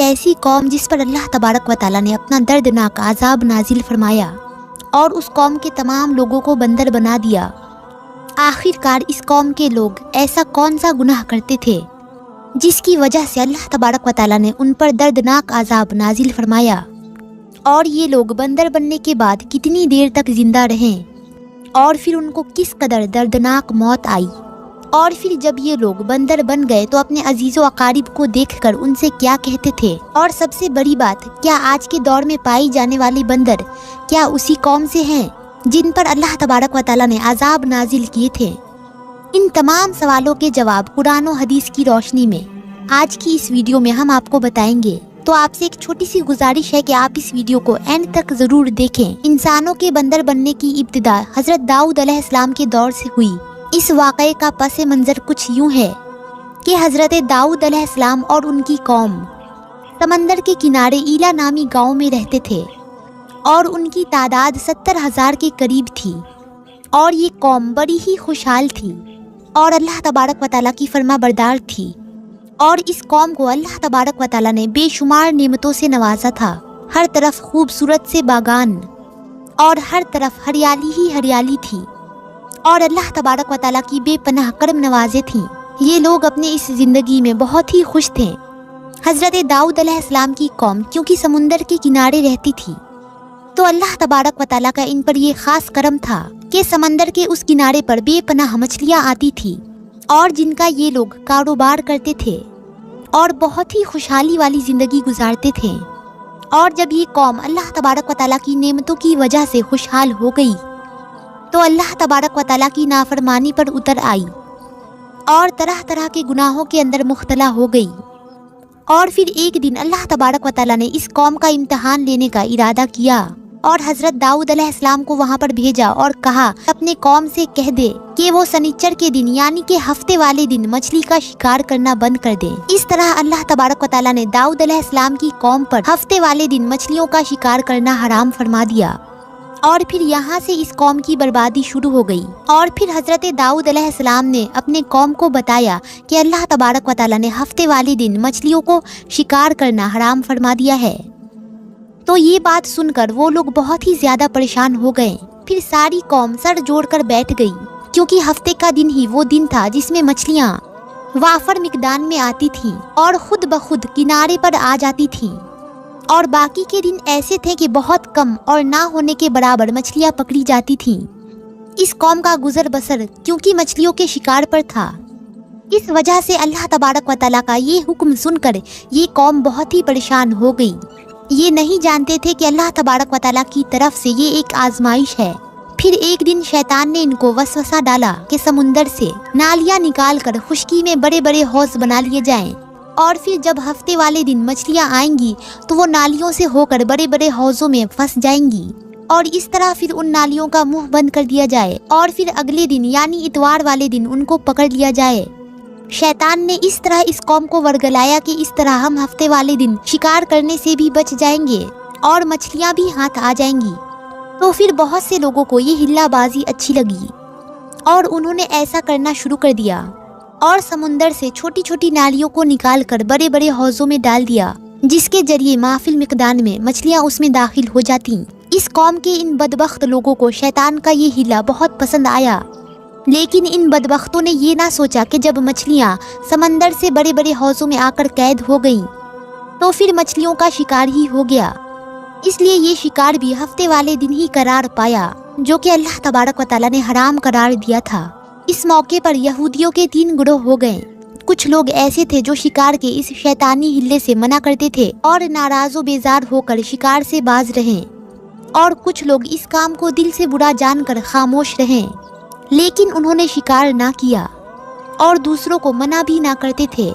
ऐसी कौम जिस पर अल्लाह तबारक व तआला ने अपना दर्दनाक आज़ाब नाजिल फरमाया और उस कौम के तमाम लोगों को बंदर बना दिया। आखिरकार इस कौम के लोग ऐसा कौन सा गुनाह करते थे जिसकी वजह से अल्लाह तबारक व तआला ने उन पर दर्दनाक आज़ाब नाजिल फरमाया, और ये लोग बंदर बनने के बाद कितनी देर तक जिंदा रहे, और फिर उनको किस कदर दर्दनाक मौत आई। और फिर जब ये लोग बंदर बन गए तो अपने अजीज़ो अकारिब को देखकर उनसे क्या कहते थे। और सबसे बड़ी बात, क्या आज के दौर में पाई जाने वाले बंदर क्या उसी कौम से हैं जिन पर अल्लाह तबारक व तआला ने अजाब नाजिल किए थे? इन तमाम सवालों के जवाब कुरान और हदीस की रोशनी में आज की इस वीडियो में हम आपको बताएंगे। तो आपसे एक छोटी सी गुजारिश है कि आप इस वीडियो को एंड तक जरूर देखें। इंसानों के बंदर बनने की इब्तिदा हजरत दाऊद अलैहिस्सलाम के दौर से हुई। इस वाक़े का पस मंज़र कुछ यूँ है कि हजरत दाऊद अलैहिस्सलाम और उनकी कौम समंदर के किनारे ईला नामी गांव में रहते थे, और उनकी तादाद 70,000 के करीब थी, और ये कौम बड़ी ही खुशहाल थी और अल्लाह तबारक व तआला की फरमाबरदार थी। और इस कौम को अल्लाह तबारक व तआला ने बेशुमार नेमतों से नवाजा था। हर तरफ खूबसूरत से बागान और हर तरफ हरियाली ही हरियाली थी, और अल्लाह तबारक व तआला की बेपनाह करम नवाजे थी। ये लोग अपने इस ज़िंदगी में बहुत ही खुश थे। हज़रत दाऊद अलैहिस्सलाम की कौम क्योंकि समुंदर के किनारे रहती थी, तो अल्लाह तबारक व तआला का इन पर ये ख़ास करम था कि समंदर के उस किनारे पर बेपनाह मछलियाँ आती थी, और जिनका ये लोग कारोबार करते थे और बहुत ही खुशहाली वाली ज़िंदगी गुजारते थे। और जब ये कौम अल्लाह तबारक व तआला की नेमतों की वजह से खुशहाल हो गई, तो अल्लाह तबारक व तआला की नाफरमानी पर उतर आई और तरह तरह के गुनाहों के अंदर मुख्तला हो गई। और फिर एक दिन अल्लाह तबारक व तआला ने इस कौम का इम्तहान लेने का इरादा किया और हज़रत दाऊद अलैहिस्सलाम को वहाँ पर भेजा और कहा अपने कौम से कह दे कि वो शनिचर के दिन यानी कि हफ्ते वाले दिन मछली का शिकार करना बंद कर दे। इस तरह अल्लाह तबारक व तआला ने दाऊद अलैहिस्सलाम की कौम पर हफ्ते वाले दिन मछलियों का शिकार करना हराम फरमा दिया, और फिर यहाँ से इस कौम की बर्बादी शुरू हो गई। और फिर हज़रत दाऊद अलैहिस्सलाम ने अपने कौम को बताया कि अल्लाह तबारक व तआला ने हफ्ते वाले दिन मछलियों को शिकार करना हराम फरमा दिया है। तो ये बात सुनकर वो लोग बहुत ही ज्यादा परेशान हो गए। फिर सारी कौम सर जोड़कर बैठ गई, क्योंकि हफ्ते का दिन ही वो दिन था जिसमें मछलियाँ वाफर मिकदार में आती थीं और खुद ब खुद किनारे पर आ जाती थीं, और बाकी के दिन ऐसे थे कि बहुत कम और ना होने के बराबर मछलियाँ पकड़ी जाती थीं। इस कौम का गुजर बसर क्योंकि मछलियों के शिकार पर था। इस वजह से अल्लाह तबारक व तआला का ये हुक्म सुनकर ये कौम बहुत ही परेशान हो गई। ये नहीं जानते थे कि अल्लाह तबारक व तआला की तरफ से ये एक आजमाइश है। फिर एक दिन शैतान ने इनको वसवसा डाला कि समुंदर से नालियाँ निकाल कर खुश्की में बड़े बड़े हौज बना लिए जाएं, और फिर जब हफ्ते वाले दिन मछलियाँ आएंगी तो वो नालियों से होकर बड़े बड़े हौजों में फंस जाएंगी, और इस तरह फिर उन नालियों का मुंह बंद कर दिया जाए, और फिर अगले दिन यानी इतवार वाले दिन उनको पकड़ लिया जाए। शैतान ने इस तरह इस कौम को वर्गलाया कि इस तरह हम हफ्ते वाले दिन शिकार करने से भी बच जाएंगे और मछलियाँ भी हाथ आ जाएंगी। तो फिर बहुत से लोगों को ये हिल्लाबाजी अच्छी लगी और उन्होंने ऐसा करना शुरू कर दिया, और समुंदर से छोटी छोटी नालियों को निकालकर बड़े बड़े हौजों में डाल दिया, जिसके जरिए माफिल मिकदार में मछलियाँ उसमें दाखिल हो जाती। इस कौम के इन बदबख्त लोगों को शैतान का ये हिला बहुत पसंद आया, लेकिन इन बदबख्तों ने ये ना सोचा कि जब मछलियाँ समंदर से बड़े बड़े हौजों में आकर कैद हो गईं, तो फिर मछलियों का शिकार ही हो गया। इसलिए ये शिकार भी हफ्ते वाले दिन ही करार पाया, जो कि अल्लाह तबारक व तआला ने हराम करार दिया था। इस मौके पर यहूदियों के 3 गिरोह हो गए। कुछ लोग ऐसे थे जो शिकार के इस शैतानी हिल्ले से मना करते थे और नाराजो बेजार होकर शिकार से बाज रहे, और कुछ लोग इस काम को दिल से बुरा जानकर खामोश रहे, लेकिन उन्होंने शिकार ना किया और दूसरों को मना भी ना करते थे,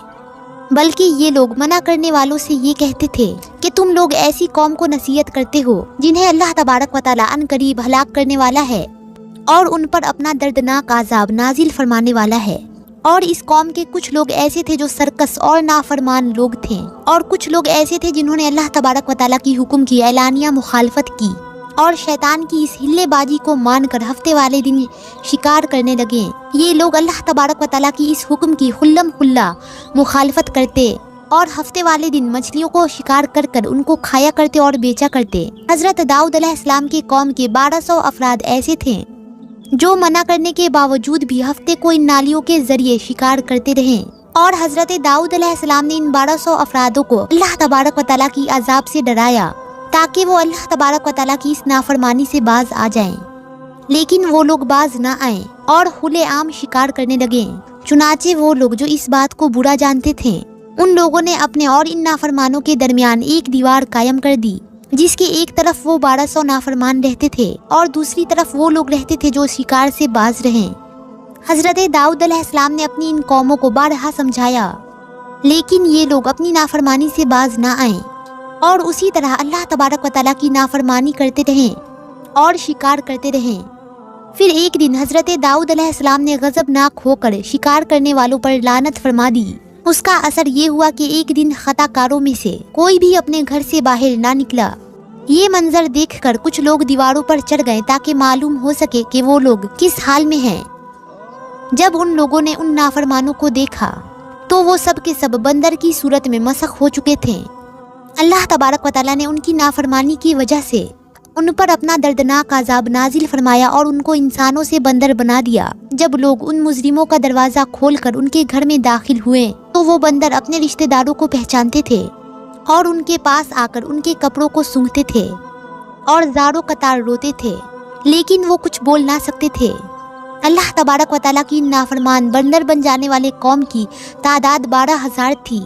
बल्कि ये लोग मना करने वालों से ये कहते थे कि तुम लोग ऐसी कौम को नसीहत करते हो जिन्हें अल्लाह तबारक व तआला अनकरीब हलाक करने वाला है और उन पर अपना दर्दनाक आज़ाब नाजिल फरमाने वाला है। और इस कौम के कुछ लोग ऐसे थे जो सरकस और नाफरमान लोग थे, और कुछ लोग ऐसे थे जिन्होंने अल्लाह तबारक व तआला की हुक्म की एलानिया मुखालफत की और शैतान की इस हिल्लेबाजी को मानकर हफ्ते वाले दिन शिकार करने लगे। ये लोग अल्लाह तबारक व तआला की इस हुक्म की खुल्लम खुल्ला मुखालफत करते और हफ्ते वाले दिन मछलियों को शिकार कर कर उनको खाया करते और बेचा करते। हजरत दाऊद अलैहिस्सलाम की कौम के 1200 अफराद ऐसे थे जो मना करने के बावजूद भी हफ्ते को इन नालियों के जरिए शिकार करते रहे। और हजरत दाऊद अलैहिस्सलाम ने इन 1200 अफरादों को अल्लाह तबारक व तआला की अजाब से डराया ताकि वो अल्लाह तबारक व तआला की इस नाफरमानी से बाज आ जाएं। लेकिन वो लोग बाज न आए और खुले आम शिकार करने लगे। चुनाचे वो लोग जो इस बात को बुरा जानते थे, उन लोगों ने अपने और इन नाफरमानों के दरमियान एक दीवार कायम कर दी, जिसके एक तरफ वो 1200 नाफरमान रहते थे और दूसरी तरफ वो लोग रहते थे जो शिकार से बाज रहे। हजरत दाऊद अलैहिस्सलाम ने अपनी इन कौमों को बारहा समझाया, लेकिन ये लोग अपनी नाफरमानी से बाज ना आए और उसी तरह अल्लाह तबारक व तआला की नाफरमानी करते रहे और शिकार करते रहे। फिर एक दिन हजरत दाऊद अलैहिस्सलाम ने गजबनाक होकर शिकार करने वालों पर लानत फरमा दी। उसका असर ये हुआ कि एक दिन खताकारों में से कोई भी अपने घर से बाहर ना निकला। ये मंजर देखकर कुछ लोग दीवारों पर चढ़ गए ताकि मालूम हो सके कि वो लोग किस हाल में हैं। जब उन लोगों ने उन नाफरमानों को देखा तो वो सब के सब बंदर की सूरत में मसख हो चुके थे। अल्लाह तबारक व तआला ने उनकी नाफरमानी की वजह से उन पर अपना दर्दनाक अजाब नाजिल फरमाया और उनको इंसानों से बंदर बना दिया। जब लोग उन मुजरिमों का दरवाजा खोलकर उनके घर में दाखिल हुए तो वो बंदर अपने रिश्तेदारों को पहचानते थे और उनके पास आकर उनके कपड़ों को सूंघते थे और ज़ारों कतार रोते थे, लेकिन वो कुछ बोल ना सकते थे। अल्लाह तबारक व तआला की नाफरमान बंदर बन जाने वाले कौम की तादाद 12,000 थी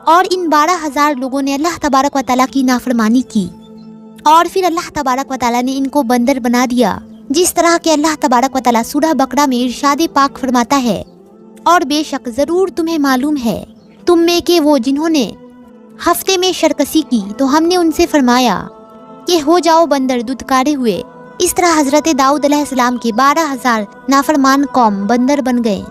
और इन 12,000 लोगों ने अल्लाह तबारक व तआला की नाफरमानी की और फिर अल्लाह तबारक व तआला ने इनको बंदर बना दिया। जिस तरह के अल्लाह तबारक व तआला सूरह बकरा में इरशाद पाक फरमाता है, और बेशक ज़रूर तुम्हें मालूम है तुम में के वो जिन्होंने हफ्ते में शरकसी की तो हमने उनसे फरमाया कि हो जाओ बंदर दुदकारे हुए। इस तरह हजरत दाऊद अलैहिस्सलाम के 12,000 नाफरमान कौम बंदर बन गए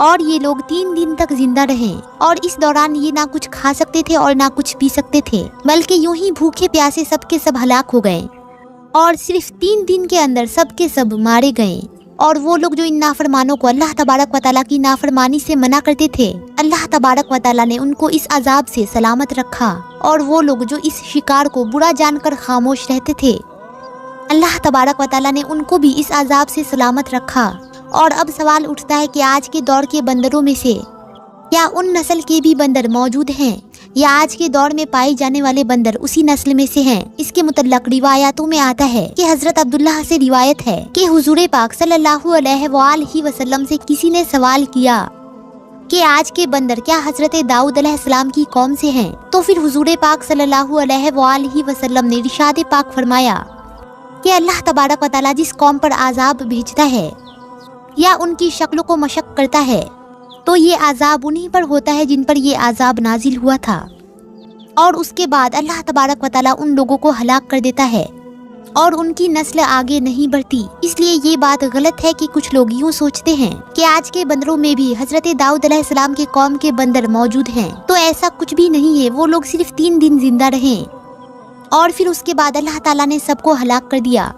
और ये लोग 3 दिन तक जिंदा रहे और इस दौरान ये ना कुछ खा सकते थे और ना कुछ पी सकते थे, बल्कि यूं ही भूखे प्यासे सबके सब हलाक हो गए और सिर्फ 3 दिन के अंदर सबके सब मारे गए। और वो लोग जो इन नाफरमानों को अल्लाह तबारक व तआला की नाफरमानी से मना करते थे, अल्लाह तबारक व तआला ने उनको इस अजाब से सलामत रखा। और वो लोग जो इस शिकार को बुरा जानकर खामोश रहते थे, अल्लाह तबारक व तआला ने उनको भी इस अजाब से सलामत रखा। और अब सवाल उठता है कि आज के दौर के बंदरों में से क्या उन नस्ल के भी बंदर मौजूद हैं या आज के दौर में पाए जाने वाले बंदर उसी नस्ल में से हैं। इसके मुतल्लक रिवायातों में आता है कि हजरत अब्दुल्लाह से रिवायत है कि हुजूर पाक सल्लल्लाहु अलैहि वसल्लम से किसी ने सवाल किया कि आज के बंदर क्या हजरत दाऊद अलैहिस्सलाम की कौम से हैं। तो फिर हुजूर पाक सल्लल्लाहु अलैहि वसल्लम ने इरशाद पाक फरमाया कि अल्लाह तबारक व तआला जिस कौम पर आजाब भेजता है या उनकी शक्लों को मशक करता है तो ये आजाब उन्हीं पर होता है जिन पर ये आजाब नाजिल हुआ था, और उसके बाद अल्लाह तबारक व तआला उन लोगों को हलाक कर देता है और उनकी नस्ल आगे नहीं बढ़ती। इसलिए ये बात गलत है कि कुछ लोग यूँ सोचते हैं कि आज के बंदरों में भी हजरत दाऊद अलैहिस्सलाम के कौम के बंदर मौजूद हैं। तो ऐसा कुछ भी नहीं है। वो लोग सिर्फ 3 दिन जिंदा रहे और फिर उसके बाद अल्लाह ताला ने सबको हलाक कर दिया।